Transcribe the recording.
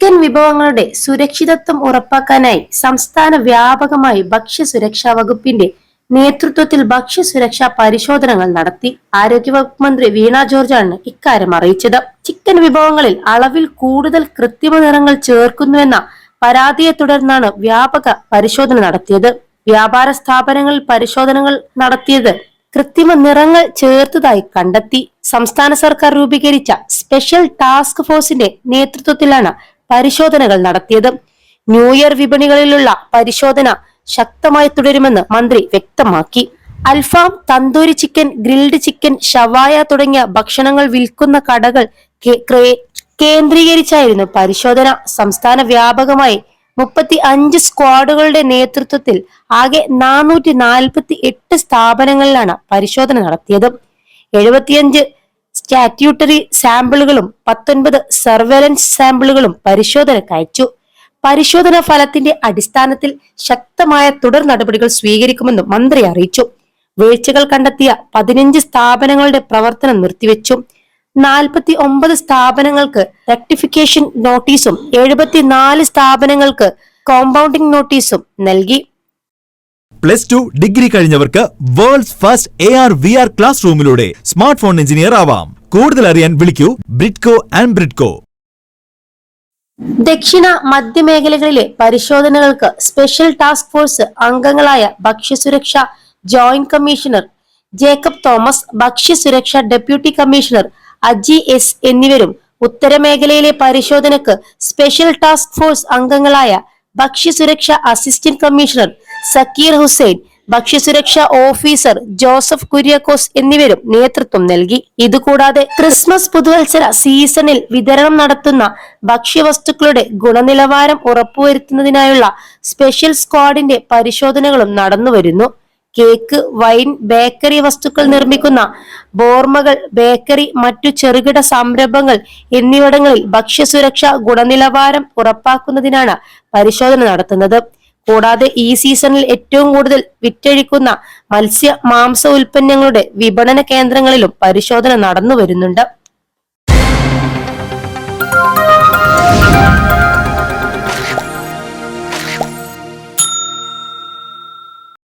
Chicken വിഭവങ്ങളുടെ സുരക്ഷിതത്വം ഉറപ്പാക്കാനായി സംസ്ഥാന വ്യാപകമായി ഭക്ഷ്യസുരക്ഷാ വകുപ്പിന്റെ നേതൃത്വത്തിൽ ഭക്ഷ്യസുരക്ഷാ പരിശോധനകൾ നടത്തി. ആരോഗ്യവകുപ്പ് മന്ത്രി വീണ ജോർജാണ് ഇക്കാര്യം അറിയിച്ചത്. ചിക്കൻ വിഭവങ്ങളിൽ അളവിൽ കൂടുതൽ കൃത്രിമ നിറങ്ങൾ ചേർക്കുന്നുവെന്ന പരാതിയെ തുടർന്നാണ് വ്യാപക പരിശോധന നടത്തിയത്. വ്യാപാര സ്ഥാപനങ്ങളിൽ പരിശോധനകൾ നടത്തിയത് കൃത്രിമ നിറങ്ങൾ ചേർത്തതായി കണ്ടെത്തി. സംസ്ഥാന സർക്കാർ രൂപീകരിച്ച സ്പെഷ്യൽ ടാസ്ക് ഫോഴ്സിന്റെ നേതൃത്വത്തിലാണ് പരിശോധനകൾ നടത്തിയത്. ന്യൂ ഇയർ വിപണികളിലുള്ള പരിശോധന ശക്തമായി തുടരുമെന്ന് മന്ത്രി വ്യക്തമാക്കി. അൽഫാം, തന്തൂരി ചിക്കൻ, ഗ്രിൽഡ് ചിക്കൻ, ഷവായ തുടങ്ങിയ ഭക്ഷണങ്ങൾ വിൽക്കുന്ന കടകൾ കേന്ദ്രീകരിച്ചായിരുന്നു പരിശോധന. സംസ്ഥാന വ്യാപകമായി 35 സ്ക്വാഡുകളുടെ നേതൃത്വത്തിൽ ആകെ 448 സ്ഥാപനങ്ങളിലാണ് പരിശോധന നടത്തിയത്. 75 സ്റ്റാറ്റ്യൂട്ടറി സാമ്പിളുകളും 19 സർവേലൻസ് സാമ്പിളുകളും പരിശോധനയ്ക്ക് അയച്ചു. പരിശോധനാ ഫലത്തിന്റെ അടിസ്ഥാനത്തിൽ ശക്തമായ തുടർ നടപടികൾ സ്വീകരിക്കുമെന്നും മന്ത്രി അറിയിച്ചു. വീഴ്ചകൾ കണ്ടെത്തിയ 15 സ്ഥാപനങ്ങളുടെ പ്രവർത്തനം നിർത്തിവെച്ചു. 49 സ്ഥാപനങ്ങൾക്ക് റെക്ടിഫിക്കേഷൻ നോട്ടീസും 74 സ്ഥാപനങ്ങൾക്ക് കോമ്പൗണ്ടിംഗ് നോട്ടീസും നൽകി. +2 ഡിഗ്രി കഴിഞ്ഞവർക്ക് വേൾഡ്സ് ഫസ്റ്റ് AR/VR ക്ലാസ് റൂമിലൂടെ സ്മാർട്ട് ഫോൺ എഞ്ചിനീയർ ആവാം. കൂടുതൽ അറിയാൻ വിളിക്കൂ ബ്രിഡ്കോ ആൻഡ് ബ്രിഡ്കോ. ദക്ഷിണ മധ്യമേഖലകളിലെ പരിശോധനകൾക്ക് സ്പെഷ്യൽ ടാസ്ക് ഫോഴ്സ് അംഗങ്ങളായ ഭക്ഷ്യസുരക്ഷ ജോയിന്റ് കമ്മീഷണർ ജേക്കബ് തോമസ്, ഭക്ഷ്യസുരക്ഷ ഡെപ്യൂട്ടി കമ്മീഷണർ അജി എസ് എന്നിവരും ഉത്തരമേഖലയിലെ പരിശോധനക്ക് സ്പെഷ്യൽ ടാസ്ക് ഫോഴ്സ് അംഗങ്ങളായ ഭക്ഷ്യസുരക്ഷ അസിസ്റ്റന്റ് കമ്മീഷണർ സക്കീർ ഹുസൈൻ, ഭക്ഷ്യസുരക്ഷ ഓഫീസർ ജോസഫ് കുര്യാക്കോസ് എന്നിവരും നേതൃത്വം നൽകി. ഇതുകൂടാതെ ക്രിസ്മസ് പുതുവത്സര സീസണിൽ വിതരണം നടത്തുന്ന ഭക്ഷ്യവസ്തുക്കളുടെ ഗുണനിലവാരം ഉറപ്പുവരുത്തുന്നതിനായുള്ള സ്പെഷ്യൽ സ്ക്വാഡിന്റെ പരിശോധനകളും നടന്നുവരുന്നു. കേക്ക്, വൈൻ, ബേക്കറി വസ്തുക്കൾ നിർമ്മിക്കുന്ന ബോർമകൾ, ബേക്കറി, മറ്റു ചെറുകിട സംരംഭങ്ങൾ എന്നിവിടങ്ങളിൽ ഭക്ഷ്യസുരക്ഷ ഗുണനിലവാരം ഉറപ്പാക്കുന്നതിനാണ് പരിശോധന നടത്തുന്നത്. കൂടാതെ ഈ സീസണിൽ ഏറ്റവും കൂടുതൽ വിറ്റഴിക്കുന്ന മത്സ്യ മാംസ ഉൽപ്പന്നങ്ങളുടെ വിപണന കേന്ദ്രങ്ങളിലും പരിശോധന നടന്നു വരുന്നുണ്ട്.